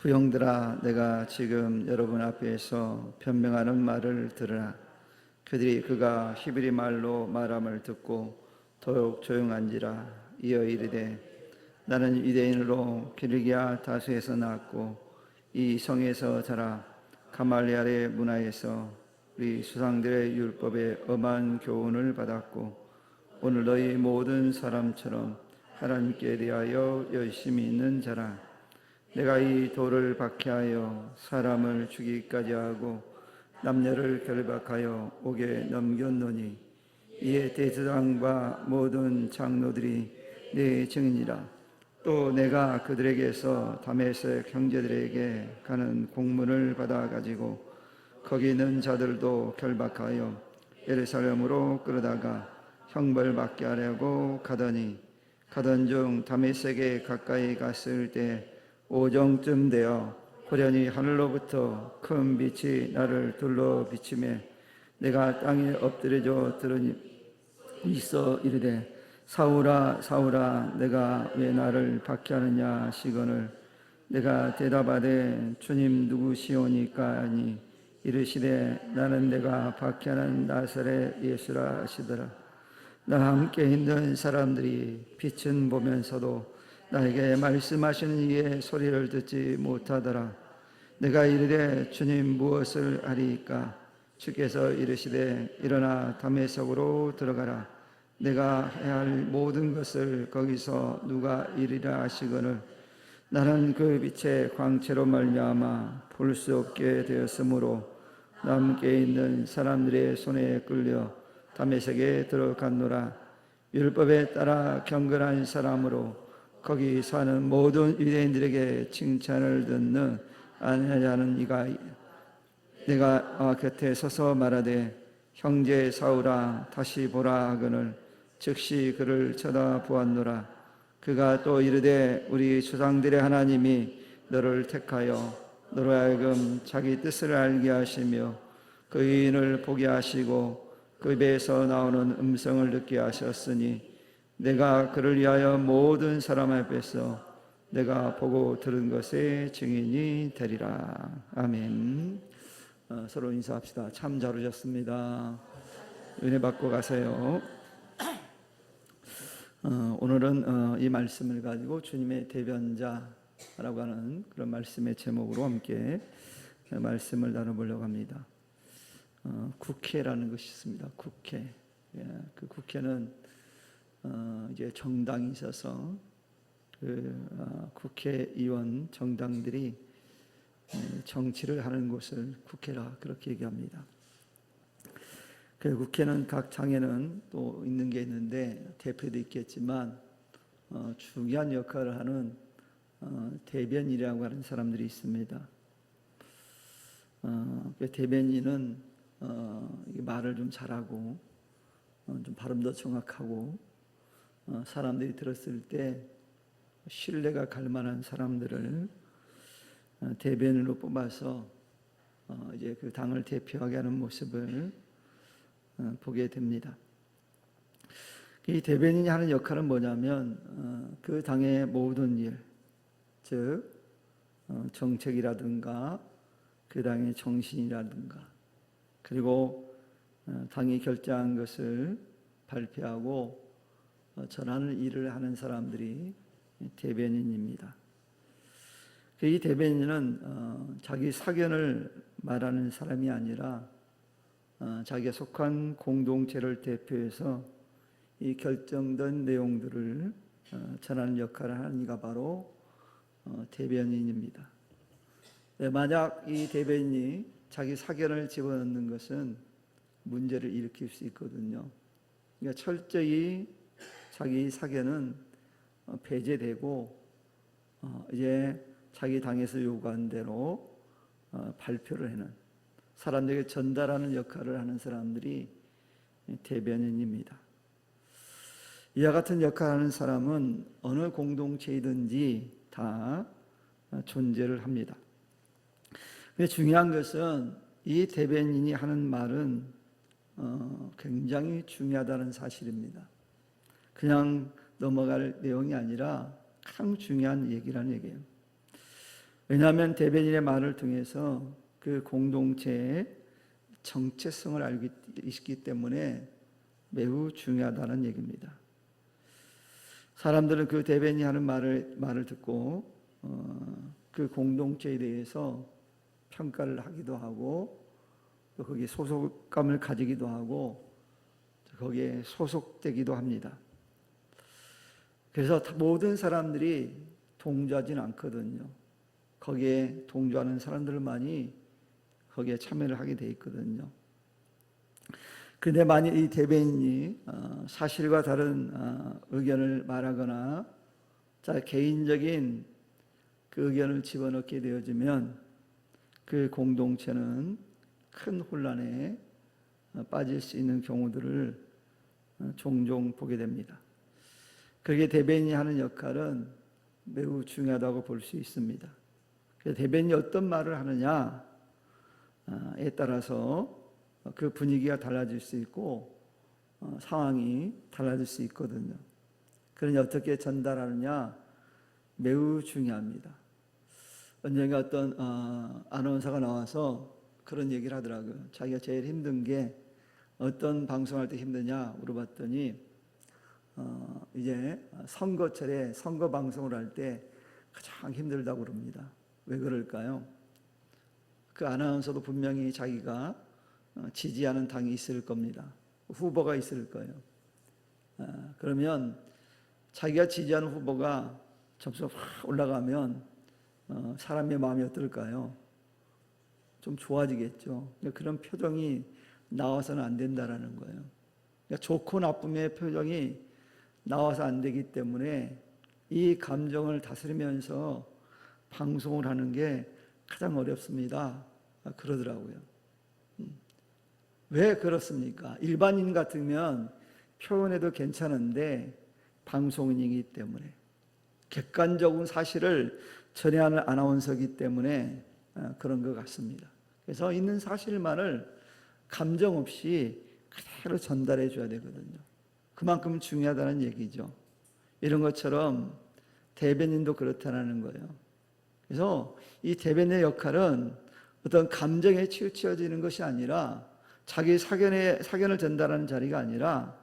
부형들아, 내가 지금 여러분 앞에서 변명하는 말을 들으라. 그들이 그가 히브리 말로 말함을 듣고 더욱 조용한지라. 이어 이르되, 나는 유대인으로 기르기야 다수에서 낳았고 이 성에서 자라 가말리엘의 문화에서 우리 수상들의 율법에 엄한 교훈을 받았고 오늘 너희 모든 사람처럼 하나님께 대하여 열심히 있는 자라. 내가 이 돌을 박해하여 사람을 죽이기까지 하고 남녀를 결박하여 옥에 넘겼노니 이에 대제사장과 모든 장로들이 내 증인이라. 또 내가 그들에게서 다메섹 형제들에게 가는 공문을 받아 가지고 거기 있는 자들도 결박하여 예루살렘으로 끌어다가 형벌받게 하려고 가던 중 다메섹에 가까이 갔을 때 오정쯤 되어 호련히 하늘로부터 큰 빛이 나를 둘러 비치매 내가 땅에 엎드려져 들으니 있어 이르되, 사울아 사울아, 내가 왜 나를 박해하느냐 하시거늘 내가 대답하되, 주님 누구시오니까 하니 이르시되, 나는 내가 박해하는 나사렛 예수라 하시더라. 나와 함께 있는 사람들이 빛은 보면서도 나에게 말씀하시는 이의 소리를 듣지 못하더라. 내가 이르되, 주님 무엇을 하리이까? 주께서 이르시되, 일어나 다메섹으로 들어가라. 내가 해야 할 모든 것을 거기서 누가 이리라 하시거늘 나는 그 빛의 광채로 말미암아 볼 수 없게 되었으므로 함께 있는 사람들의 손에 끌려 다메섹에 들어갔노라. 율법에 따라 경건한 사람으로 거기 사는 모든 유대인들에게 칭찬을 듣는 아냐냐는 이가 내가 곁에 서서 말하되, 형제 사울아 다시 보라 하거늘 즉시 그를 쳐다보았노라. 그가 또 이르되, 우리 조상들의 하나님이 너를 택하여 너로 하여금 자기 뜻을 알게 하시며 그 의인을 보게 하시고 그 입에서 나오는 음성을 듣게 하셨으니 내가 그를 위하여 모든 사람 앞에서 내가 보고 들은 것의 증인이 되리라. 아멘. 서로 인사합시다. 참 잘 오셨습니다. 은혜 받고 가세요. 오늘은 이 말씀을 가지고 주님의 대변자라고 하는 그런 말씀의 제목으로 함께 말씀을 나눠보려고 합니다. 국회라는 것이 있습니다. 국회. 그 국회는 이제 정당이 있어서 그 국회의원 정당들이 정치를 하는 곳을 국회라 그렇게 얘기합니다. 그 국회는 각 당에는 또 있는 게 있는데 대표도 있겠지만 중요한 역할을 하는 대변인이라고 하는 사람들이 있습니다. 그 대변인은 말을 좀 잘하고 좀 발음도 정확하고 사람들이 들었을 때 신뢰가 갈 만한 사람들을 대변인으로 뽑아서 이제 그 당을 대표하게 하는 모습을 보게 됩니다. 이 대변인이 하는 역할은 뭐냐면 그 당의 모든 일, 즉 정책이라든가 그 당의 정신이라든가 그리고 당이 결정한 것을 발표하고 전하는 일을 하는 사람들이 대변인입니다. 이 대변인은 자기 사견을 말하는 사람이 아니라 자기가 속한 공동체를 대표해서 이 결정된 내용들을 전하는 역할을 하는 이가 바로 대변인입니다. 만약 이 대변인이 자기 사견을 집어넣는 것은 문제를 일으킬 수 있거든요. 그러니까 철저히 자기 사견은 배제되고 이제 자기 당에서 요구한 대로 발표를 하는 사람들에게 전달하는 역할을 하는 사람들이 대변인입니다. 이와 같은 역할을 하는 사람은 어느 공동체이든지 다 존재를 합니다. 근데 중요한 것은 이 대변인이 하는 말은 굉장히 중요하다는 사실입니다. 그냥 넘어갈 내용이 아니라 가장 중요한 얘기라는 얘기예요. 왜냐하면 대변인의 말을 통해서 그 공동체의 정체성을 알고 있기 때문에 매우 중요하다는 얘기입니다. 사람들은 그 대변인이 하는 말을 듣고 그 공동체에 대해서 평가를 하기도 하고 또 거기에 소속감을 가지기도 하고 거기에 소속되기도 합니다. 그래서 모든 사람들이 동조하지는 않거든요. 거기에 동조하는 사람들만이 거기에 참여를 하게 돼 있거든요. 그런데 만약 이 대변인이 사실과 다른 의견을 말하거나 개인적인 그 의견을 집어넣게 되어지면 그 공동체는 큰 혼란에 빠질 수 있는 경우들을 종종 보게 됩니다. 그게 대변인이 하는 역할은 매우 중요하다고 볼 수 있습니다. 그래서 대변인이 어떤 말을 하느냐에 따라서 그 분위기가 달라질 수 있고 상황이 달라질 수 있거든요. 그러니 어떻게 전달하느냐 매우 중요합니다. 언젠가 어떤 아나운서가 나와서 그런 얘기를 하더라고요. 자기가 제일 힘든 게 어떤 방송할 때 힘드냐 물어봤더니 이제 선거철에 선거 방송을 할 때 가장 힘들다고 그럽니다. 왜 그럴까요? 그 아나운서도 분명히 자기가 지지하는 당이 있을 겁니다. 후보가 있을 거예요. 그러면 자기가 지지하는 후보가 점수가 확 올라가면 사람의 마음이 어떨까요? 좀 좋아지겠죠. 그런 표정이 나와서는 안 된다라는 거예요. 그러니까 좋고 나쁨의 표정이 나와서 안 되기 때문에 이 감정을 다스리면서 방송을 하는 게 가장 어렵습니다. 그러더라고요. 왜 그렇습니까? 일반인 같으면 표현해도 괜찮은데 방송인이기 때문에 객관적인 사실을 전해야 하는 아나운서이기 때문에 그런 것 같습니다. 그래서 있는 사실만을 감정 없이 그대로 전달해 줘야 되거든요. 그만큼 중요하다는 얘기죠. 이런 것처럼 대변인도 그렇다는 거예요. 그래서 이 대변인의 역할은 어떤 감정에 치우쳐지는 것이 아니라 자기 사견을 전달하는 자리가 아니라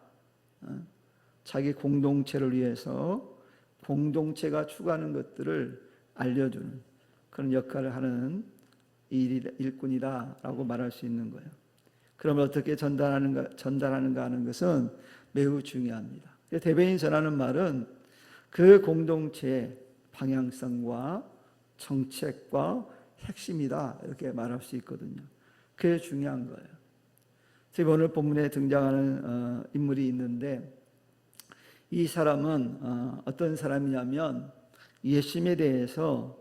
자기 공동체를 위해서 공동체가 추구하는 것들을 알려주는 그런 역할을 하는 일꾼이다라고 말할 수 있는 거예요. 그러면 어떻게 전달하는가 하는 것은 매우 중요합니다. 대변인이 전하는 말은 그 공동체의 방향성과 정책과 핵심이다 이렇게 말할 수 있거든요. 그게 중요한 거예요. 제가 오늘 본문에 등장하는 인물이 있는데 이 사람은 어떤 사람이냐면 예수님에 대해서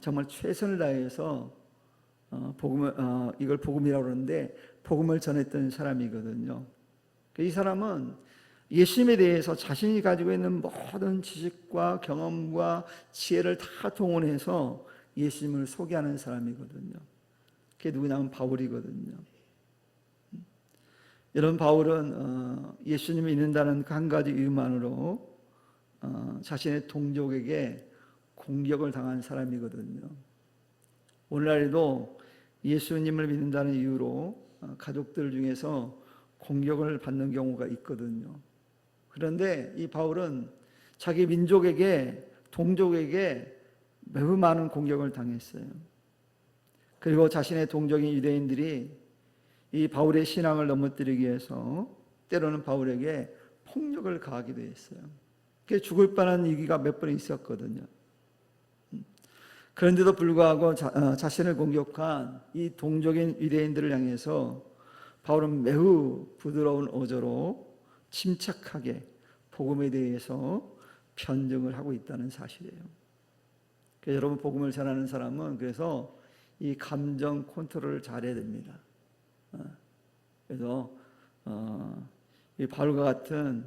정말 최선을 다해서 이걸 복음이라고 그러는데 복음을 전했던 사람이거든요. 이 사람은 예수님에 대해서 자신이 가지고 있는 모든 지식과 경험과 지혜를 다 동원해서 예수님을 소개하는 사람이거든요. 그게 누구냐면 바울이거든요. 여러분 바울은 예수님을 믿는다는 그 한 가지 이유만으로 자신의 동족에게 공격을 당한 사람이거든요. 오늘날에도 예수님을 믿는다는 이유로 가족들 중에서 공격을 받는 경우가 있거든요. 그런데 이 바울은 자기 민족에게 동족에게 매우 많은 공격을 당했어요. 그리고 자신의 동족인 유대인들이 이 바울의 신앙을 넘어뜨리기 위해서 때로는 바울에게 폭력을 가하기도 했어요. 그게 죽을 뻔한 위기가 몇 번 있었거든요. 그런데도 불구하고 자신을 공격한 이 동족인 유대인들을 향해서 바울은 매우 부드러운 어조로 침착하게 복음에 대해서 변증을 하고 있다는 사실이에요. 그래서 여러분 복음을 전하는 사람은 그래서 이 감정 컨트롤을 잘해야 됩니다. 그래서 이 바울과 같은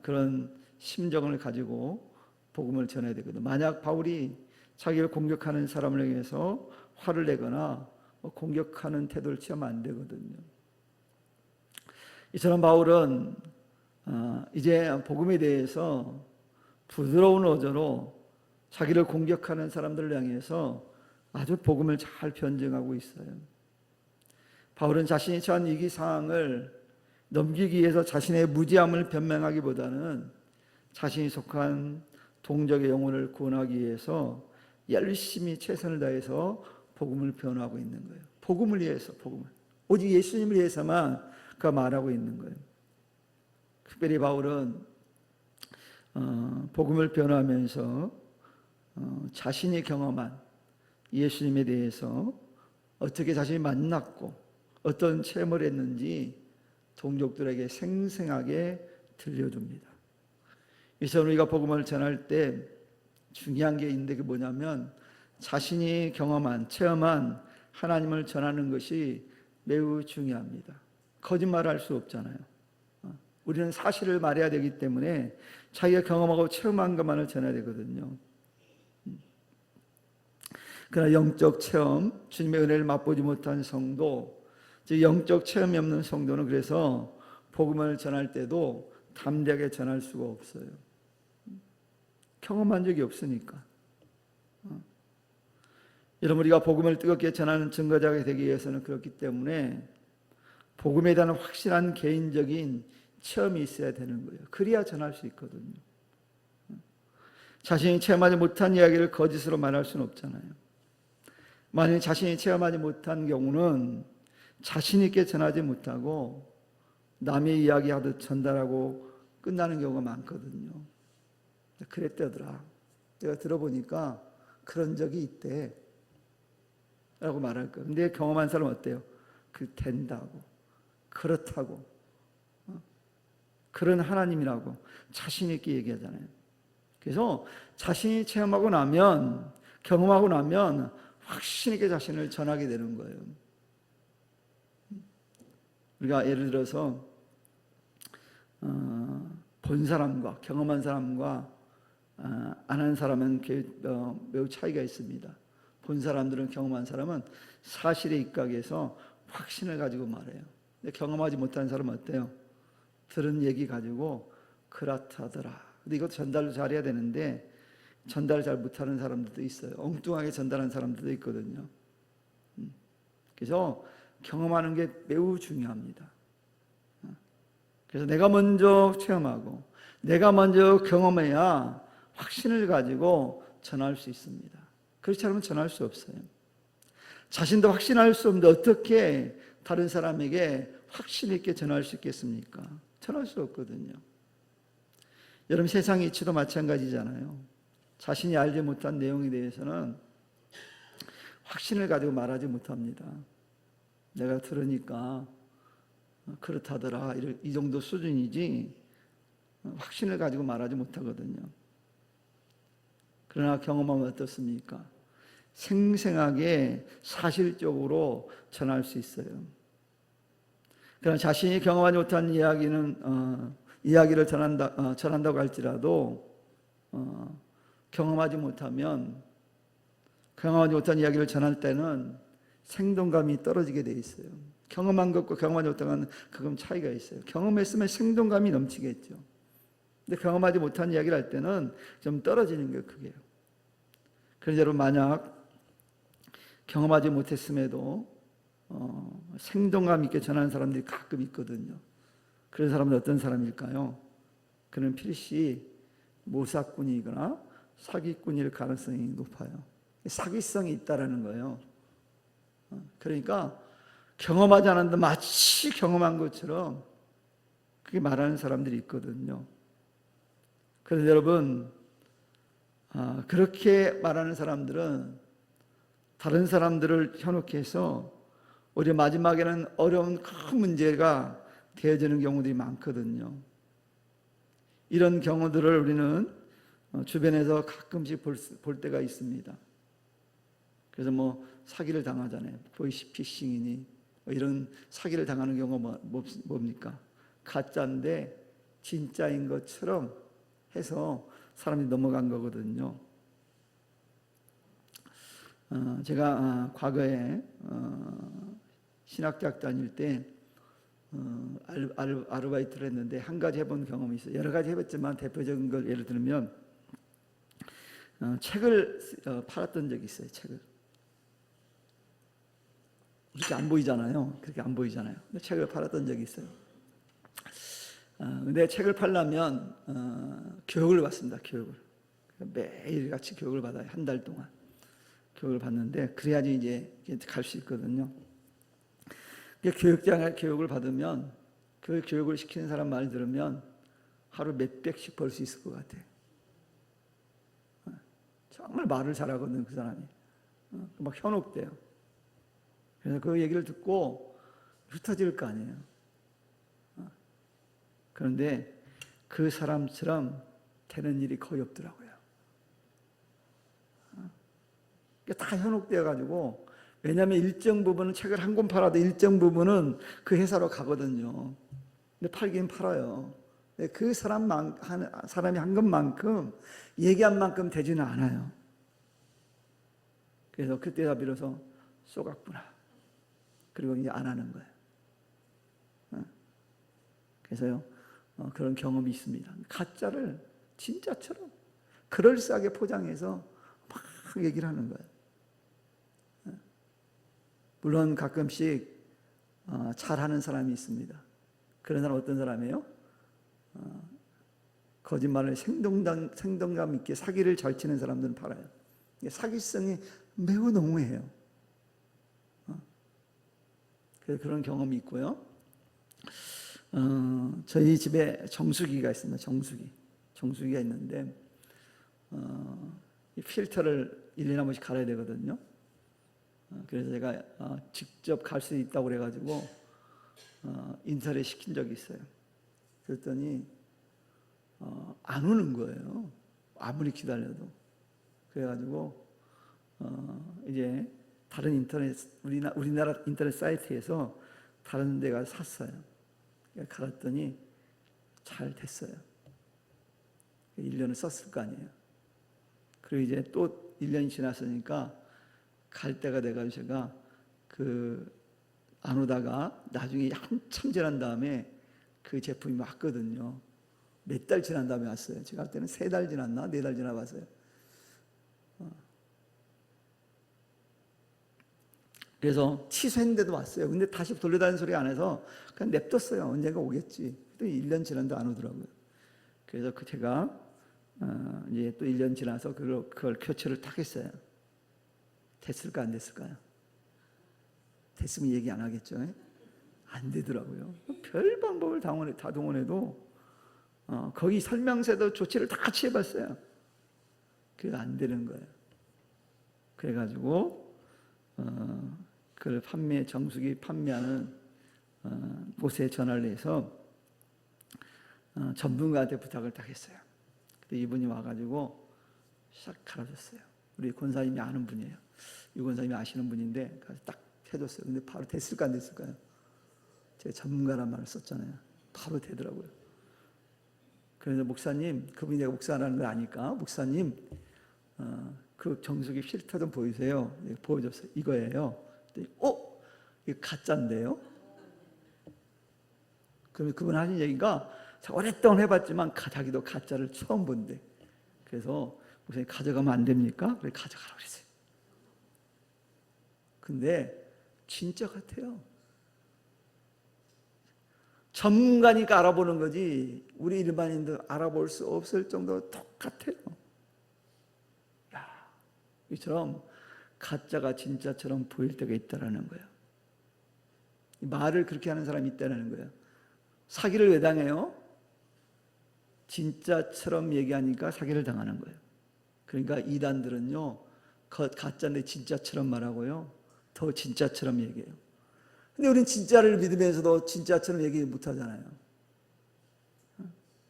그런 심정을 가지고 복음을 전해야 되거든요. 만약 바울이 자기를 공격하는 사람을 향해서 화를 내거나 공격하는 태도를 취하면 안 되거든요. 이처럼 바울은 이제 복음에 대해서 부드러운 어조로 자기를 공격하는 사람들을 향해서 아주 복음을 잘 변증하고 있어요. 바울은 자신이 처한 위기 상황을 넘기기 위해서 자신의 무지함을 변명하기보다는 자신이 속한 동족의 영혼을 구원하기 위해서 열심히 최선을 다해서 복음을 변화하고 있는 거예요. 복음을 위해서, 복음을. 오직 예수님을 위해서만 그가 말하고 있는 거예요. 특별히 바울은 복음을 변화하면서 자신이 경험한 예수님에 대해서 어떻게 자신이 만났고 어떤 체험을 했는지 동족들에게 생생하게 들려줍니다. 그래서 우리가 복음을 전할 때 중요한 게 있는데 그게 뭐냐면 자신이 경험한, 체험한 하나님을 전하는 것이 매우 중요합니다. 거짓말할 수 없잖아요. 우리는 사실을 말해야 되기 때문에 자기가 경험하고 체험한 것만을 전해야 되거든요. 그러나 영적 체험, 주님의 은혜를 맛보지 못한 성도, 즉 영적 체험이 없는 성도는 그래서 복음을 전할 때도 담대하게 전할 수가 없어요. 경험한 적이 없으니까. 여러분, 우리가 복음을 뜨겁게 전하는 증거자가 되기 위해서는 그렇기 때문에 복음에 대한 확실한 개인적인 체험이 있어야 되는 거예요. 그래야 전할 수 있거든요. 자신이 체험하지 못한 이야기를 거짓으로 말할 수는 없잖아요. 만약 자신이 체험하지 못한 경우는 자신 있게 전하지 못하고 남의 이야기하듯 전달하고 끝나는 경우가 많거든요. 그랬다더라. 내가 들어보니까 그런 적이 있대 라고 말할 거예요. 근데 경험한 사람은 어때요? 그 된다고, 그렇다고, 그런 하나님이라고 자신 있게 얘기하잖아요. 그래서 자신이 체험하고 나면, 경험하고 나면 확신 있게 자신을 전하게 되는 거예요. 우리가 예를 들어서 본 사람과 경험한 사람과 안 하는 사람은 매우 차이가 있습니다. 본 사람들은, 경험한 사람은 사실에 입각해서 확신을 가지고 말해요. 근데 경험하지 못한 사람은 어때요? 들은 얘기 가지고 그렇다더라. 근데 이것도 전달을 잘해야 되는데 전달을 잘 못하는 사람들도 있어요. 엉뚱하게 전달하는 사람들도 있거든요. 그래서 경험하는 게 매우 중요합니다. 그래서 내가 먼저 체험하고 내가 먼저 경험해야 확신을 가지고 전할 수 있습니다. 그렇지 않으면 전할 수 없어요. 자신도 확신할 수 없는데 어떻게 다른 사람에게 확신 있게 전할 수 있겠습니까? 전할 수 없거든요. 여러분, 세상 이치도 마찬가지잖아요. 자신이 알지 못한 내용에 대해서는 확신을 가지고 말하지 못합니다. 내가 들으니까 그렇다더라, 이 정도 수준이지 확신을 가지고 말하지 못하거든요. 그러나 경험하면 어떻습니까? 생생하게 사실적으로 전할 수 있어요. 그러나 자신이 경험하지 못한 이야기를 전한다고 할지라도 경험하지 못한 이야기를 전할 때는 생동감이 떨어지게 돼 있어요. 경험한 것과 경험하지 못한 것은 그건 차이가 있어요. 경험했으면 생동감이 넘치겠죠. 근데 경험하지 못한 이야기를 할 때는 좀 떨어지는 게 그게요. 그래서 여러분, 만약 경험하지 못했음에도 생동감 있게 전하는 사람들이 가끔 있거든요. 그런 사람은 어떤 사람일까요? 그는 필시 모사꾼이거나 사기꾼일 가능성이 높아요. 사기성이 있다라는 거예요. 그러니까 경험하지 않았는데 마치 경험한 것처럼 그렇게 말하는 사람들이 있거든요. 그래서 여러분, 그렇게 말하는 사람들은 다른 사람들을 현혹해서 오히려 마지막에는 어려운 큰 문제가 되어지는 경우들이 많거든요. 이런 경우들을 우리는 주변에서 가끔씩 볼 때가 있습니다. 그래서 사기를 당하잖아요. 보이스피싱이니 이런 사기를 당하는 경우가 뭡니까? 가짜인데 진짜인 것처럼 해서 사람이 넘어간 거거든요. 제가 과거에 신학대학 다닐 때 아르바이트를 했는데 한 가지 해본 경험이 있어요. 여러 가지 해봤지만 대표적인 걸 예를 들면 책을 팔았던 적이 있어요. 책을. 그렇게 안 보이잖아요. 그렇게 안 보이잖아요. 근데 책을 팔았던 적이 있어요. 근데 책을 팔려면 교육을 받습니다. 교육을. 매일 같이 교육을 받아요. 한 달 동안 교육을 받는데 그래야지 이제 갈 수 있거든요. 교육장에 교육을 받으면 그 교육을 시키는 사람 말 들으면 하루 몇백씩 벌 수 있을 것 같아요. 정말 말을 잘하거든요. 그 사람이. 막 현혹돼요. 그래서 그 얘기를 듣고 흩어질 거 아니에요. 그런데 그 사람처럼 되는 일이 거의 없더라고요. 다 현혹되어 가지고, 왜냐하면 일정 부분은 책을 한 권 팔아도 일정 부분은 그 회사로 가거든요. 근데 팔긴 팔아요. 그 사람이 한 것만큼, 얘기한 만큼 되지는 않아요. 그래서 그때가 비로소 쏘갔구나. 그리고 이제 안 하는 거예요. 그래서요, 그런 경험이 있습니다. 가짜를 진짜처럼 그럴싸하게 포장해서 막 얘기를 하는 거예요. 물론 가끔씩 잘하는 사람이 있습니다. 그런 사람 어떤 사람이에요? 거짓말을 생동감 있게 사기를 잘 치는 사람들은 팔아요. 사기성이 매우 농후해요. 그런 경험이 있고요. 저희 집에 정수기가 있습니다. 정수기가 있는데 이 필터를 1년에 한 번씩 갈아야 되거든요. 그래서 제가 직접 갈 수 있다고 그래가지고 인터넷 시킨 적이 있어요. 그랬더니 안 오는 거예요. 아무리 기다려도. 그래가지고 이제 다른 인터넷, 우리나라 인터넷 사이트에서 다른 데 가서 샀어요. 갈았더니 잘 됐어요. 1년을 썼을 거 아니에요. 그리고 이제 또 1년이 지났으니까 갈 때가 돼가지고 제가 안 오다가 나중에 한참 지난 다음에 그 제품이 왔거든요. 몇 달 지난 다음에 왔어요. 제가 할 때는 3달 지났나 4달 지나봤어요. 그래서 취소했는데도 왔어요. 근데 다시 돌려달라는 소리 안 해서 그냥 냅뒀어요. 언젠가 오겠지. 또 1년 지났는데 안 오더라고요. 그래서 제가 이제 또 1년 지나서 그걸 교체를 딱 했어요. 됐을까 안 됐을까요? 됐으면 얘기 안 하겠죠. 안 되더라고요. 별 방법을 다 동원해도 거기 설명서도 조치를 다 같이 해봤어요. 그게 안 되는 거예요. 그래가지고 그 정수기 판매하는 곳에 전화를 해서 전문가한테 부탁을 딱 했어요. 근데 이분이 와가지고 싹 갈아줬어요. 우리 권사님이 아는 분이에요. 이 권사님이 아시는 분인데 딱 해줬어요. 근데 바로 됐을까 안 됐을까요? 제가 전문가란 말을 썼잖아요. 바로 되더라고요. 그래서 목사님, 그분이 내가 목사라는 걸 아니까 목사님 그 정수기 필터 좀 보이세요. 보여줬어요. 이거예요. 이거 가짜인데요? 그러면 그분 하신 얘기가 오랫동안 해봤지만 자기도 가짜를 처음 본대. 그래서 목사님 가져가면 안 됩니까? 그래 가져가라고 그랬어요. 근데 진짜 같아요. 전문가니까 알아보는 거지 우리 일반인들 알아볼 수 없을 정도로 똑같아요. 이처럼 가짜가 진짜처럼 보일 때가 있다는 거예요. 말을 그렇게 하는 사람이 있다는 거예요. 사기를 왜 당해요? 진짜처럼 얘기하니까 사기를 당하는 거예요. 그러니까 이단들은요, 가짜인데 진짜처럼 말하고요, 더 진짜처럼 얘기해요. 근데 우리는 진짜를 믿으면서도 진짜처럼 얘기 못 하잖아요.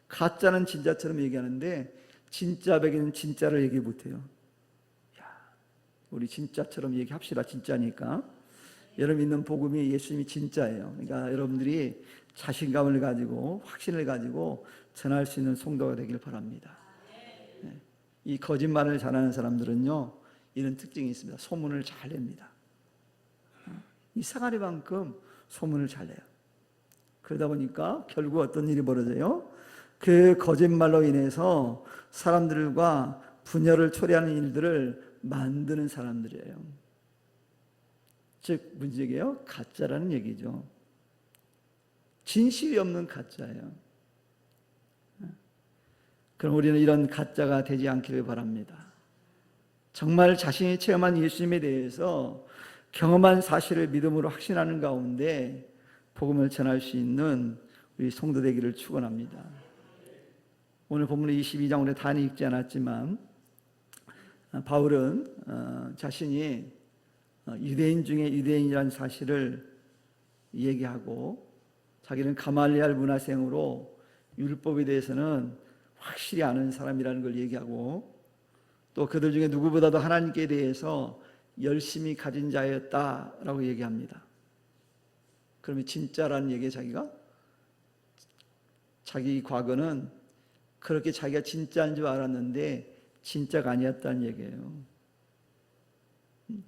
가짜는 진짜처럼 얘기하는데 진짜 백에는 진짜를 얘기 못 해요. 우리 진짜처럼 얘기합시다. 진짜니까. 여러분 믿는 복음이 예수님이 진짜예요. 그러니까 여러분들이 자신감을 가지고 확신을 가지고 전할 수 있는 성도가 되길 바랍니다. 이 거짓말을 잘하는 사람들은요, 이런 특징이 있습니다. 소문을 잘 냅니다. 이 사가리만큼 소문을 잘 내요. 그러다 보니까 결국 어떤 일이 벌어져요? 그 거짓말로 인해서 사람들과 분열을 초래하는 일들을 만드는 사람들이에요. 즉 문제게요, 가짜라는 얘기죠. 진실이 없는 가짜예요. 그럼 우리는 이런 가짜가 되지 않기를 바랍니다. 정말 자신이 체험한 예수님에 대해서 경험한 사실을 믿음으로 확신하는 가운데 복음을 전할 수 있는 우리 성도 되기를 축원합니다. 오늘 본문 22장 우리 다 읽지 않았지만 바울은 자신이 유대인 중에 유대인이라는 사실을 얘기하고 자기는 가말리알 문화생으로 율법에 대해서는 확실히 아는 사람이라는 걸 얘기하고 또 그들 중에 누구보다도 하나님께 대해서 열심히 가진 자였다라고 얘기합니다. 그러면 진짜라는 얘기에 자기 과거는 그렇게 자기가 진짜인 줄 알았는데 진짜가 아니었다는 얘기예요.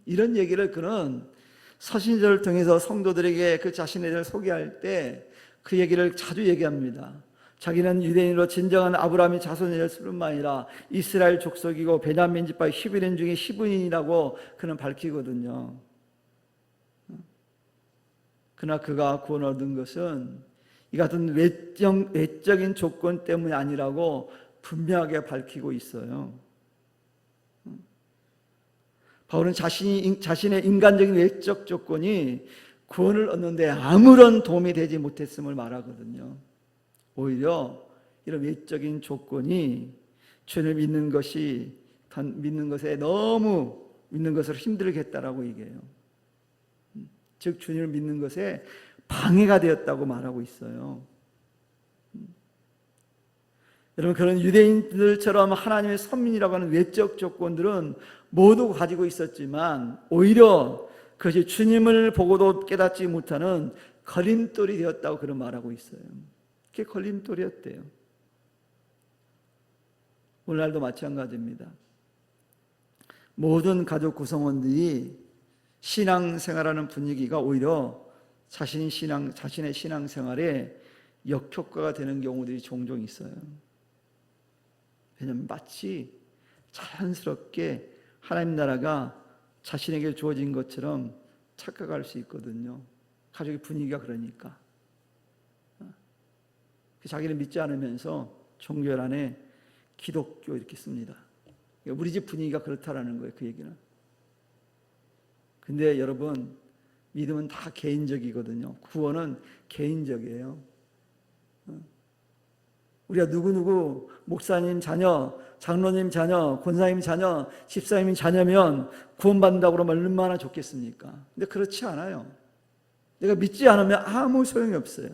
이런 얘기를 그는 서신서를 통해서 성도들에게 그 자신에 대해 소개할 때 그 얘기를 자주 얘기합니다. 자기는 유대인으로 진정한 아브라함의 자손이었을 뿐만 아니라 이스라엘 족속이고 베냐민 지파 11인 중에 10인이라고 그는 밝히거든요. 그러나 그가 구원을 얻은 것은 이 같은 외적인 조건 때문이 아니라고 분명하게 밝히고 있어요. 바울은 자신의 인간적인 외적 조건이 구원을 얻는데 아무런 도움이 되지 못했음을 말하거든요. 오히려 이런 외적인 조건이 주님을 믿는 것에 너무 믿는 것을 힘들게 했다라고 얘기해요. 즉 주님을 믿는 것에 방해가 되었다고 말하고 있어요. 여러분, 그런 유대인들처럼 하나님의 선민이라고 하는 외적 조건들은 모두 가지고 있었지만 오히려 그것이 주님을 보고도 깨닫지 못하는 걸림돌이 되었다고 그런 말하고 있어요. 그게 걸림돌이었대요. 오늘날도 마찬가지입니다. 모든 가족 구성원들이 신앙생활하는 분위기가 오히려 자신의 신앙생활에 역효과가 되는 경우들이 종종 있어요. 왜냐하면 마치 자연스럽게 하나님 나라가 자신에게 주어진 것처럼 착각할 수 있거든요. 가족의 분위기가 그러니까. 자기를 믿지 않으면서 종교 안에 기독교 이렇게 씁니다. 우리 집 분위기가 그렇다라는 거예요. 그 얘기는. 근데 여러분, 믿음은 다 개인적이거든요. 구원은 개인적이에요. 우리가 누구누구 목사님 자녀, 장로님 자녀, 권사님 자녀, 집사님 자녀면 구원받는다고 그러면 얼마나 좋겠습니까? 근데 그렇지 않아요. 내가 믿지 않으면 아무 소용이 없어요.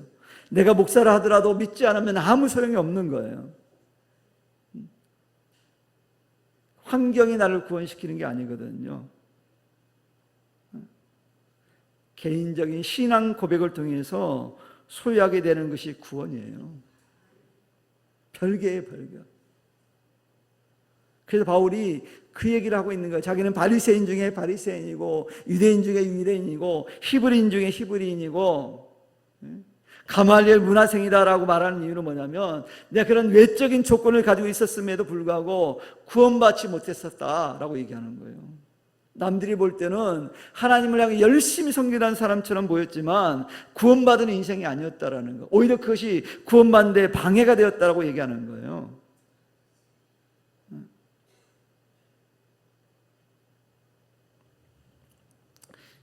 내가 목사를 하더라도 믿지 않으면 아무 소용이 없는 거예요. 환경이 나를 구원시키는 게 아니거든요. 개인적인 신앙 고백을 통해서 소유하게 되는 것이 구원이에요. 별개의 별개. 그래서 바울이 그 얘기를 하고 있는 거예요. 자기는 바리새인 중에 바리새인이고 유대인 중에 유대인이고 히브리인 중에 히브리인이고 가말리엘 문화생이다라고 말하는 이유는 뭐냐면 내가 그런 외적인 조건을 가지고 있었음에도 불구하고 구원받지 못했었다라고 얘기하는 거예요. 남들이 볼 때는 하나님을 향해 열심히 섬기는 사람처럼 보였지만 구원받은 인생이 아니었다라는 거. 오히려 그것이 구원받는 데 방해가 되었다라고 얘기하는 거예요.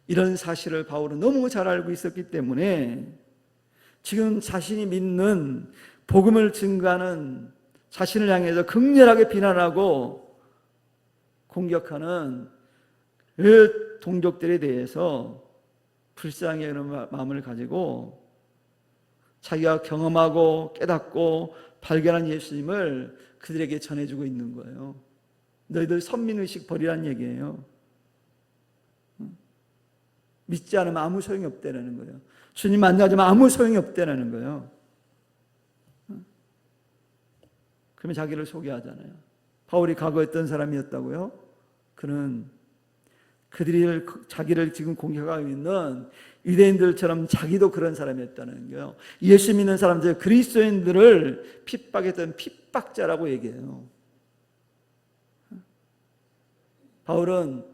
이런 사실을 바울은 너무 잘 알고 있었기 때문에 지금 자신이 믿는 복음을 증거하는 자신을 향해서 극렬하게 비난하고 공격하는 그 동족들에 대해서 불쌍히 여기는 마음을 가지고 자기가 경험하고 깨닫고 발견한 예수님을 그들에게 전해주고 있는 거예요. 너희들 선민의식 버리라는 얘기예요. 믿지 않으면 아무 소용이 없다는 거예요. 주님 만나지만 아무 소용이 없다는 거예요. 그러면 자기를 소개하잖아요. 바울이 과거에 어떤 사람이었다고요? 그는 자기를 지금 공격하고 있는 유대인들처럼 자기도 그런 사람이었다는 거예요. 예수 믿는 사람들, 그리스도인들을 핍박했던 핍박자라고 얘기해요. 바울은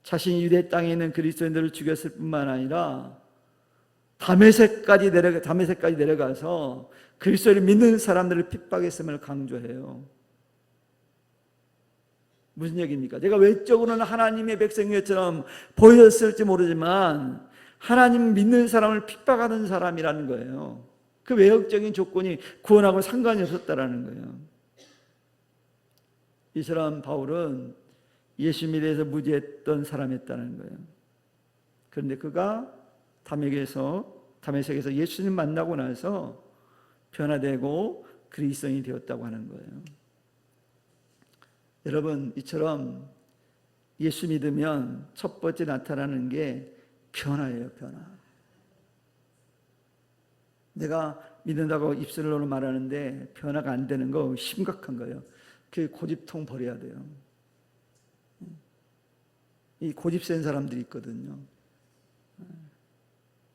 자신이 유대 땅에 있는 그리스도인들을 죽였을 뿐만 아니라 다메섹까지 내려가서 그리스도를 믿는 사람들을 핍박했음을 강조해요. 무슨 얘기입니까? 제가 외적으로는 하나님의 백성처럼 보였을지 모르지만 하나님 믿는 사람을 핍박하는 사람이라는 거예요. 그 외형적인 조건이 구원하고 상관이 없었다라는 거예요. 이 사람 바울은 예수 믿어서 무지했던 사람이었다는 거예요. 그런데 그가 다메섹에서 예수님 만나고 나서 변화되고 그리스도인이 되었다고 하는 거예요. 여러분, 이처럼 예수 믿으면 첫 번째 나타나는 게 변화예요, 변화. 내가 믿는다고 입술로는 말하는데 변화가 안 되는 거 심각한 거예요. 그 고집통 버려야 돼요. 이 고집 센 사람들이 있거든요.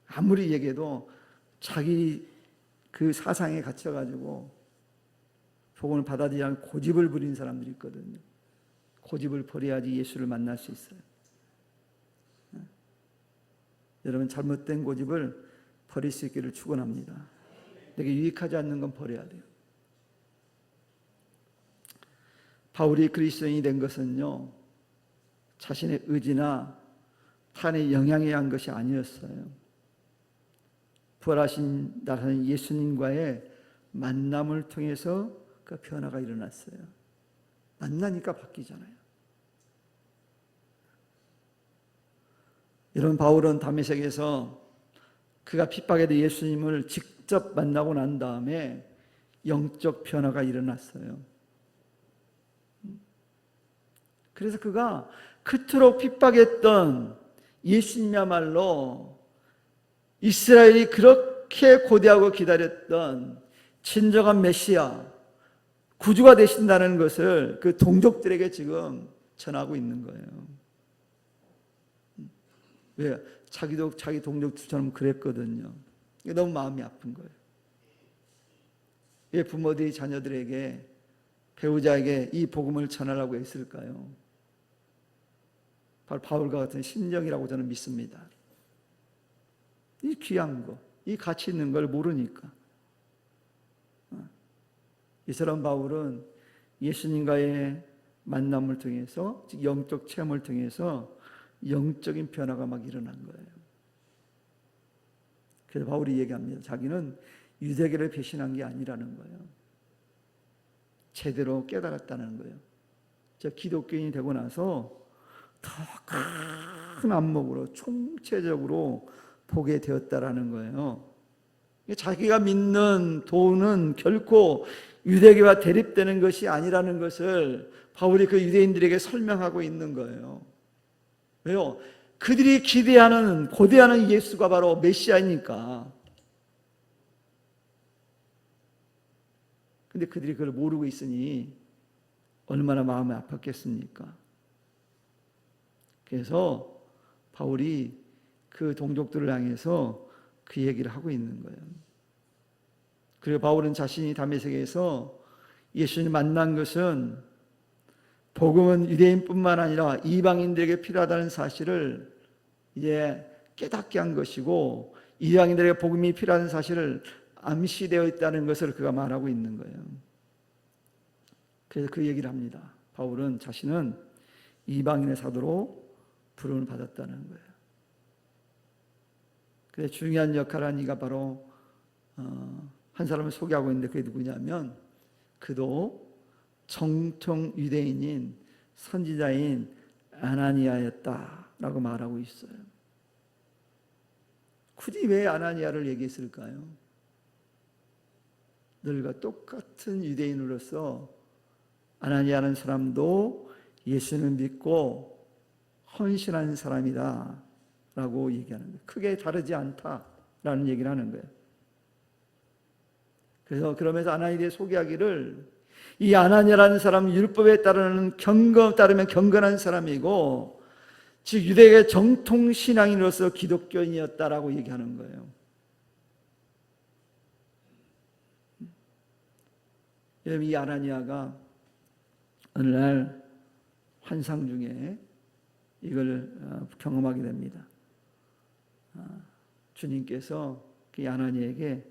아무리 얘기해도 자기 그 사상에 갇혀가지고 복음을 받아들이지 않고 고집을 부리는 사람들이 있거든요. 고집을 버려야지 예수를 만날 수 있어요. 여러분, 잘못된 고집을 버릴 수 있기를 축원합니다. 내게 유익하지 않는 건 버려야 돼요. 바울이 그리스도인이 된 것은요, 자신의 의지나 타인의 영향에 의한 것이 아니었어요. 부활하신 나라는 예수님과의 만남을 통해서 그 변화가 일어났어요. 만나니까 바뀌잖아요. 여러분, 바울은 다메섹에서 그가 핍박에도 예수님을 직접 만나고 난 다음에 영적 변화가 일어났어요. 그래서 그가 그토록 핍박했던 예수님이야말로 이스라엘이 그렇게 고대하고 기다렸던 진정한 메시아, 구주가 되신다는 것을 그 동족들에게 지금 전하고 있는 거예요. 왜? 자기도 자기 동족들처럼 그랬거든요. 이게 너무 마음이 아픈 거예요. 왜 부모들이 자녀들에게, 배우자에게 이 복음을 전하라고 했을까요? 바로 바울과 같은 심정이라고 저는 믿습니다. 이 귀한 거, 이 가치 있는 걸 모르니까. 이 사람 바울은 예수님과의 만남을 통해서, 즉 영적 체험을 통해서 영적인 변화가 막 일어난 거예요. 그래서 바울이 얘기합니다. 자기는 유대교를 배신한 게 아니라는 거예요. 제대로 깨달았다는 거예요. 저 기독교인이 되고 나서 더 큰 안목으로 총체적으로 보게 되었다라는 거예요. 자기가 믿는 도는 결코 유대교와 대립되는 것이 아니라는 것을 바울이 그 유대인들에게 설명하고 있는 거예요. 왜요? 그들이 기대하는, 고대하는 예수가 바로 메시아이니까. 근데 그들이 그걸 모르고 있으니 얼마나 마음이 아팠겠습니까? 그래서 바울이 그 동족들을 향해서 그 얘기를 하고 있는 거예요. 그리고 바울은 자신이 다메섹에서 예수님을 만난 것은 복음은 유대인뿐만 아니라 이방인들에게 필요하다는 사실을 이제 깨닫게 한 것이고, 이방인들에게 복음이 필요한 사실을 암시되어 있다는 것을 그가 말하고 있는 거예요. 그래서 그 얘기를 합니다. 바울은 자신은 이방인의 사도로 부름을 받았다는 거예요. 그래서 중요한 역할을 한 이가 바로 한 사람을 소개하고 있는데, 그게 누구냐면 그도 정통 유대인인 선지자인 아나니아였다라고 말하고 있어요. 굳이 왜 아나니아를 얘기했을까요? 너희가 똑같은 유대인으로서 아나니아라는 사람도 예수를 믿고 헌신한 사람이다 라고 얘기하는 거예요. 크게 다르지 않다라는 얘기를 하는 거예요. 그래서 그러면서 아나니아에 소개하기를, 이 아나니아라는 사람은 율법에 따르면 경건한 사람이고, 즉 유대의 정통 신앙인으로서 기독교인이었다라고 얘기하는 거예요. 여러분, 이 아나니아가 어느 날 환상 중에 이걸 경험하게 됩니다. 주님께서 그 아나니에게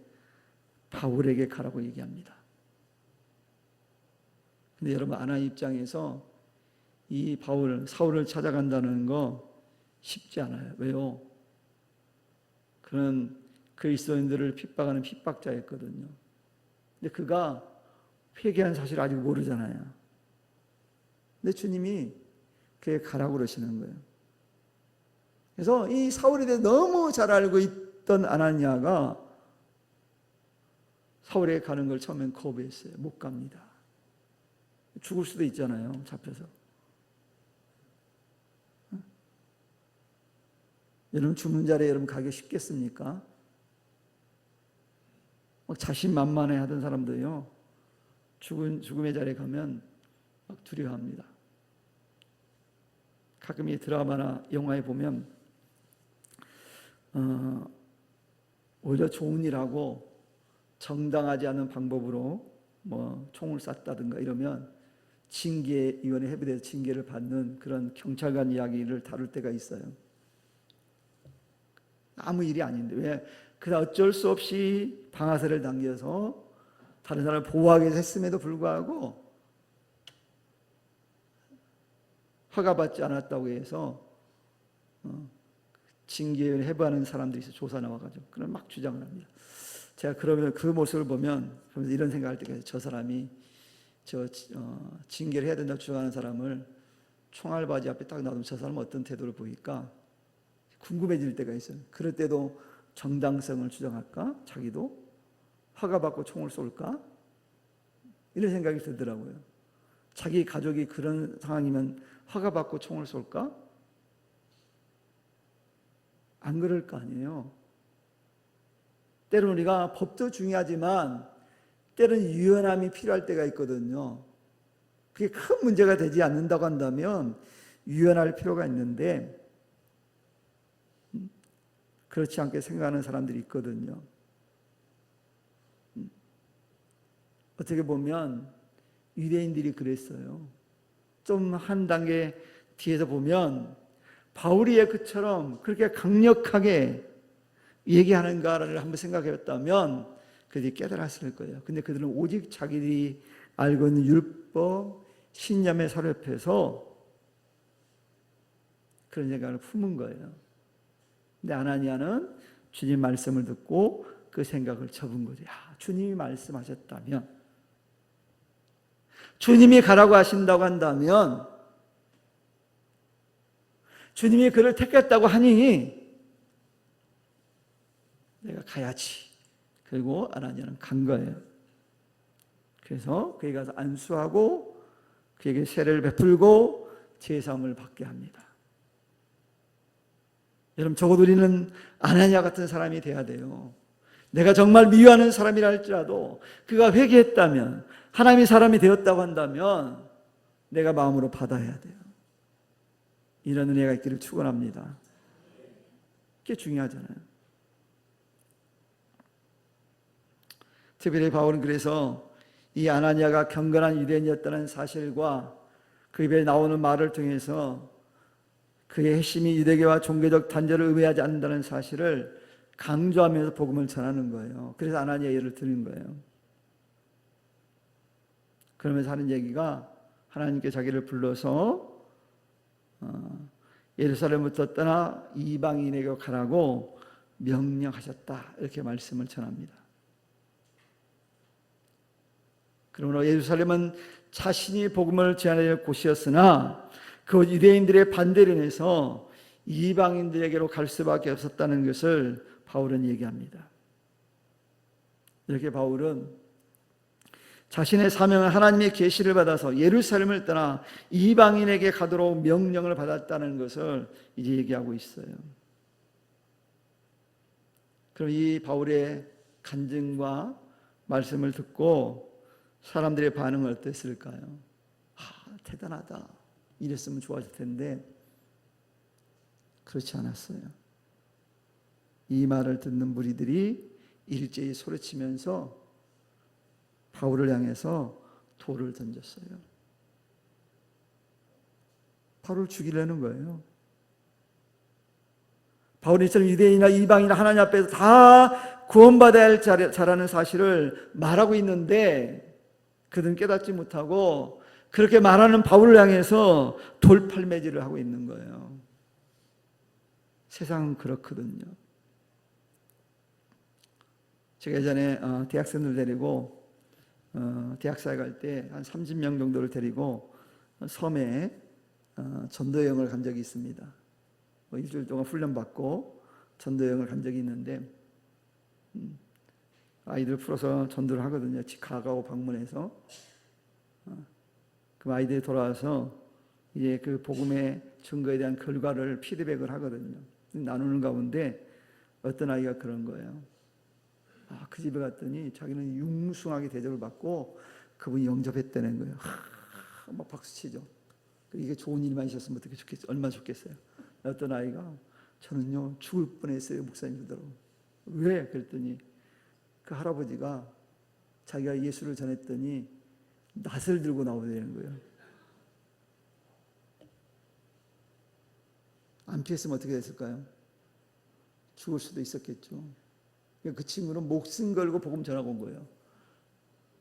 바울에게 가라고 얘기합니다. 근데 여러분, 아나니 입장에서 이 사울을 찾아간다는 거 쉽지 않아요. 왜요? 그는 그리스도인들을 핍박하는 핍박자였거든요. 근데 그가 회개한 사실을 아직 모르잖아요. 근데 주님이 그에 가라고 그러시는 거예요. 그래서 이 사울에 대해 너무 잘 알고 있던 아나니아가 사울에게 가는 걸 처음엔 거부했어요. 못 갑니다. 죽을 수도 있잖아요, 잡혀서. 여러분, 죽는 자리에 여러분 가기 쉽겠습니까? 자신만만해 하던 사람도요, 죽음의 자리에 가면 막 두려워합니다. 가끔 이 드라마나 영화에 보면 오히려 좋은 일하고 정당하지 않은 방법으로 뭐 총을 쐈다든가 이러면 징계위원회 회부돼서 징계를 받는 그런 경찰관 이야기를 다룰 때가 있어요. 아무 일이 아닌데 왜 그다 어쩔 수 없이 방아쇠를 당겨서 다른 사람을 보호하기 위해서 했음에도 불구하고 허가받지 않았다고 해서 징계를 해부하는 사람들이 있어. 조사 나와가지고 그런 막 주장을 합니다. 제가 그러면 그 모습을 보면서 이런 생각할 때가 있어요. 저 사람이 징계를 해야 된다고 주장하는 사람을 총알바지 앞에 딱 놔두면 저 사람은 어떤 태도를 보일까 궁금해질 때가 있어요. 그럴 때도 정당성을 주장할까? 자기도 허가받고 총을 쏠까? 이런 생각이 들더라고요. 자기 가족이 그런 상황이면 허가받고 총을 쏠까? 안 그럴 거 아니에요. 때로는 우리가 법도 중요하지만 때로는 유연함이 필요할 때가 있거든요. 그게 큰 문제가 되지 않는다고 한다면 유연할 필요가 있는데 그렇지 않게 생각하는 사람들이 있거든요. 어떻게 보면 유대인들이 그랬어요. 좀 한 단계 뒤에서 보면 바울이 그처럼 그렇게 강력하게 얘기하는가를 한번 생각해봤다면 그들이 깨달았을 거예요. 근데 그들은 오직 자기들이 알고 있는 율법, 신념에 사로잡혀서 그런 생각을 품은 거예요. 근데 아나니아는 주님 말씀을 듣고 그 생각을 접은 거죠. 주님이 말씀하셨다면, 주님이 가라고 하신다고 한다면, 주님이 그를 택했다고 하니 내가 가야지. 그리고 아나니아는 간 거예요. 그래서 그에게 가서 안수하고 그에게 세례를 베풀고 제사함을 받게 합니다. 여러분, 적어도 우리는 아나니아 같은 사람이 돼야 돼요. 내가 정말 미워하는 사람이라 할지라도 그가 회개했다면, 하나님의 사람이 되었다고 한다면 내가 마음으로 받아야 돼요. 이런 은혜가 있기를 축원합니다. 그게 중요하잖아요. 특별히 바울은 그래서 이 아나니아가 경건한 유대인이었다는 사실과 그 입에 나오는 말을 통해서 그의 핵심이 유대교와 종교적 단절을 의미하지 않는다는 사실을 강조하면서 복음을 전하는 거예요. 그래서 아나니아 예를 드는 거예요. 그러면서 하는 얘기가 하나님께 자기를 불러서 예루살렘부터 떠나 이방인에게 가라고 명령하셨다, 이렇게 말씀을 전합니다. 그러므로 예루살렘은 자신이 복음을 전하는 곳이었으나 그 유대인들의 반대로 인해서 이방인들에게로 갈 수밖에 없었다는 것을 바울은 얘기합니다. 이렇게 바울은 자신의 사명은 하나님의 계시를 받아서 예루살렘을 떠나 이방인에게 가도록 명령을 받았다는 것을 이제 얘기하고 있어요. 그럼 이 바울의 간증과 말씀을 듣고 사람들의 반응은 어땠을까요? 대단하다, 이랬으면 좋았을 텐데 그렇지 않았어요. 이 말을 듣는 무리들이 일제히 소리치면서 바울을 향해서 돌을 던졌어요. 바울을 죽이려는 거예요. 바울이처럼 유대인이나 이방인이나 하나님 앞에서 다 구원받아야 할 자라는 사실을 말하고 있는데 그들은 깨닫지 못하고 그렇게 말하는 바울을 향해서 돌팔매질을 하고 있는 거예요. 세상은 그렇거든요. 제가 예전에 대학생들 데리고 대학사에 갈 때 한 30명 정도를 데리고 섬에 전도여행을 간 적이 있습니다. 일주일 동안 훈련받고 전도여행을 간 적이 있는데 아이들 풀어서 전도를 하거든요. 가가오 방문해서. 그 아이들이 돌아와서 이제 그 복음의 증거에 대한 결과를 피드백을 하거든요. 나누는 가운데 어떤 아이가 그런 거예요. 그 집에 갔더니 자기는 융숭하게 대접을 받고 그분이 영접했다는 거예요. 막 박수치죠. 이게 좋은 일만 있었으면 어떻게 좋겠어요? 얼마나 좋겠어요. 어떤 아이가 저는요 죽을 뻔했어요. 목사님 그러더라고요. 왜? 그랬더니 그 할아버지가 자기가 예수를 전했더니 낫을 들고 나오는 거예요. 안 피했으면 어떻게 됐을까요? 죽을 수도 있었겠죠. 그 친구는 목숨 걸고 복음 전하고 온 거예요.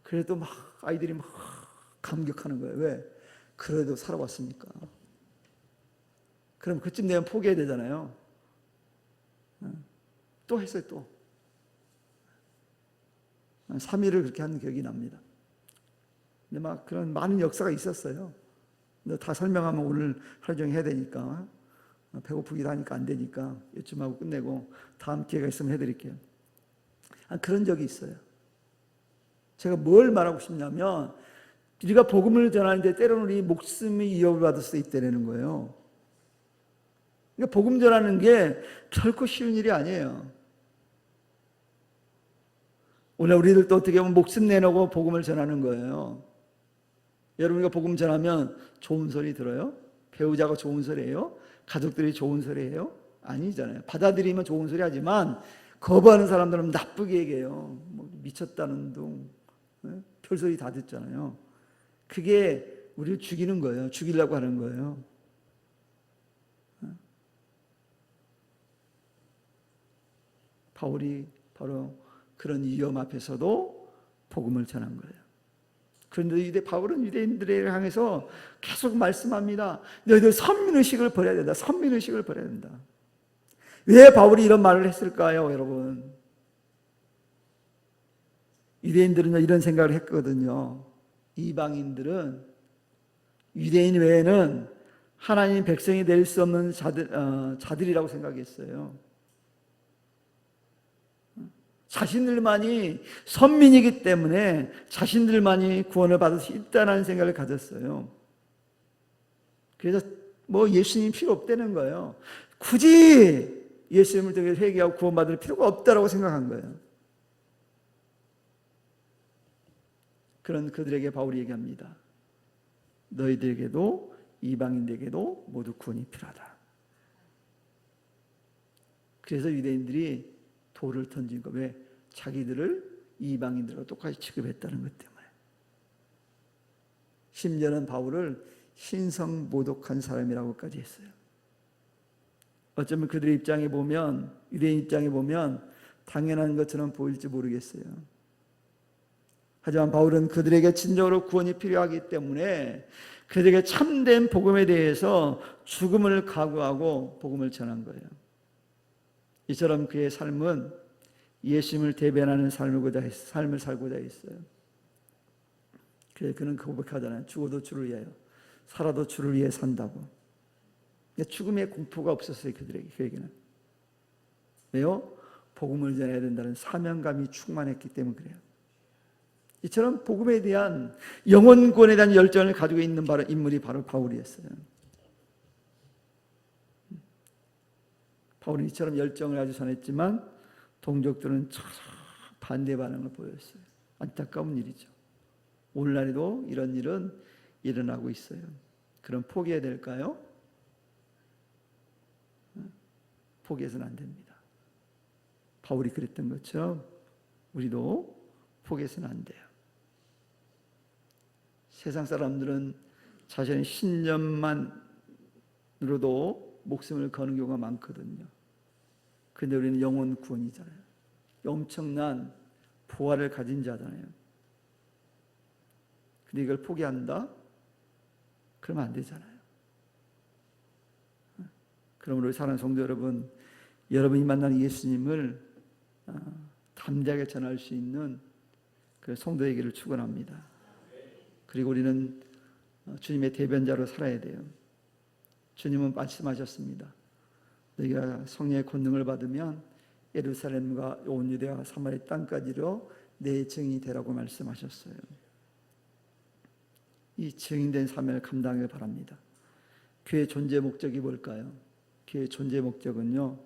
그래도 막 아이들이 막 감격하는 거예요. 왜? 그래도 살아왔으니까. 그럼 그쯤 되면 포기해야 되잖아요. 또 했어요, 또. 3일을 그렇게 한 기억이 납니다. 근데 막 그런 많은 역사가 있었어요. 근데 다 설명하면 오늘 하루 종일 해야 되니까, 배고프기도 하니까 안 되니까 이쯤 하고 끝내고 다음 기회가 있으면 해드릴게요. 그런 적이 있어요. 제가 뭘 말하고 싶냐면 우리가 복음을 전하는데 때로는 우리 목숨이 위협을 받을 수도 있다는 거예요. 그러니까 복음 전하는 게 결코 쉬운 일이 아니에요. 오늘 우리들도 어떻게 보면 목숨 내놓고 복음을 전하는 거예요. 여러분과 복음 전하면 좋은 소리 들어요? 배우자가 좋은 소리예요? 가족들이 좋은 소리예요? 아니잖아요. 받아들이면 좋은 소리 하지만 거부하는 사람들은 나쁘게 얘기해요. 뭐 미쳤다는 둥, 별소리 다 듣잖아요. 그게 우리를 죽이는 거예요. 죽이려고 하는 거예요. 바울이 바로 그런 위험 앞에서도 복음을 전한 거예요. 그런데 바울은 유대인들을 향해서 계속 말씀합니다. 너희들 선민의식을 버려야 된다. 선민의식을 버려야 된다. 왜 바울이 이런 말을 했을까요, 여러분? 유대인들은 이런 생각을 했거든요. 이방인들은 유대인 외에는 하나님 백성이 될 수 없는 자들이라고 생각했어요. 자신들만이 선민이기 때문에 자신들만이 구원을 받을 수 있다는 생각을 가졌어요. 그래서 뭐 예수님 필요 없다는 거예요. 굳이 예수님을 통해 회개하고 구원받을 필요가 없다고 생각한 거예요. 그런 그들에게 바울이 얘기합니다. 너희들에게도 이방인들에게도 모두 구원이 필요하다. 그래서 유대인들이 돌을 던진 거. 왜? 자기들을 이방인들과 똑같이 취급했다는 것 때문에. 심지어는 바울을 신성모독한 사람이라고까지 했어요. 어쩌면 그들의 입장에 보면, 유대인 입장에 보면 당연한 것처럼 보일지 모르겠어요. 하지만 바울은 그들에게 진정으로 구원이 필요하기 때문에 그들에게 참된 복음에 대해서 죽음을 각오하고 복음을 전한 거예요. 이처럼 그의 삶은 예수님을 대변하는 삶을 살고자 했어요. 그래서 그는 고백하잖아요. 죽어도 주를 위하여, 살아도 주를 위해 산다고. 죽음의 공포가 없었어요. 그에게는. 왜요? 복음을 전해야 된다는 사명감이 충만했기 때문에 그래요. 이처럼 복음에 대한 영혼구원에 대한 열정을 가지고 있는 인물이 바로 바울이었어요. 바울은 이처럼 열정을 아주 전했지만 동족들은 반대 반응을 보였어요. 안타까운 일이죠. 오늘날에도 이런 일은 일어나고 있어요. 그럼 포기해야 될까요? 포기해서는 안 됩니다. 바울이 그랬던 것처럼 우리도 포기해서는 안 돼요. 세상 사람들은 자신의 신념만으로도 목숨을 거는 경우가 많거든요. 근데 우리는 영혼 구원이잖아요. 엄청난 부활을 가진 자잖아요. 근데 이걸 포기한다? 그러면 안 되잖아요. 그러므로 사랑하는 성도 여러분, 여러분이 만나는 예수님을 담대하게 전할 수 있는 그 성도에게를 축원합니다. 그리고 우리는 주님의 대변자로 살아야 돼요. 주님은 말씀하셨습니다. 너희가 성령의 권능을 받으면 예루살렘과 온 유대와 사마리아 땅까지로 내 증인이 되라고 말씀하셨어요. 이 증인된 사명을 감당하길 바랍니다. 교회의 존재 목적이 뭘까요? 교회의 존재 목적은요,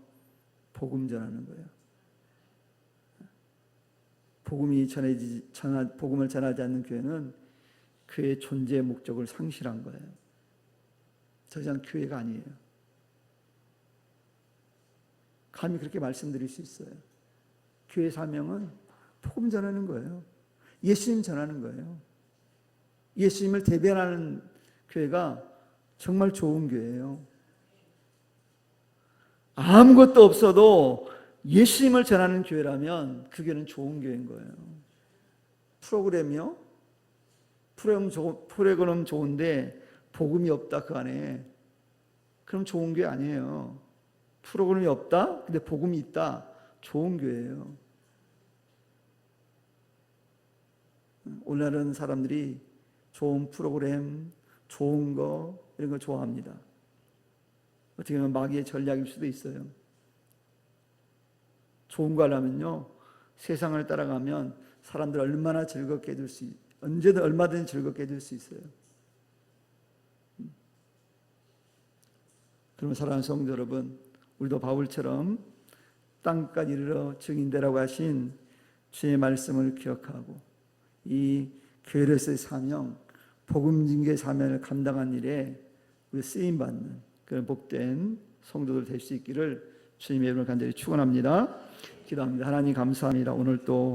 복음 전하는 거예요. 복음을 전하지 않는 교회는 교회의 존재 목적을 상실한 거예요. 더 이상 교회가 아니에요. 감히 그렇게 말씀드릴 수 있어요. 교회 사명은 복음 전하는 거예요. 예수님 전하는 거예요. 예수님을 대변하는 교회가 정말 좋은 교회예요. 아무것도 없어도 예수님을 전하는 교회라면 그 교회는 좋은 교회인 거예요. 프로그램 좋은데 복음이 없다 그 안에, 그럼 좋은 교회 아니에요. 프로그램이 없다? 근데 복음이 있다? 좋은 교회예요. 오늘날은 사람들이 좋은 프로그램, 좋은 거 이런 거 좋아합니다. 어떻게 보면 마귀의 전략일 수도 있어요. 좋은 거 하려면요, 세상을 따라가면 사람들 얼마나 즐겁게 해줄 수, 언제든 얼마든지 즐겁게 해줄 수 있어요. 그러면 사랑하는 성도 여러분, 우리도 바울처럼 땅까지 이르러 증인되라고 하신 주의 말씀을 기억하고 이 교회로서의 사명, 복음 증거의 사명을 감당한 일에 우리 쓰임 받는 그런 복된 성도들 될 수 있기를 주님의 이름으로 간절히 축원합니다. 기도합니다. 하나님 감사합니다. 오늘 또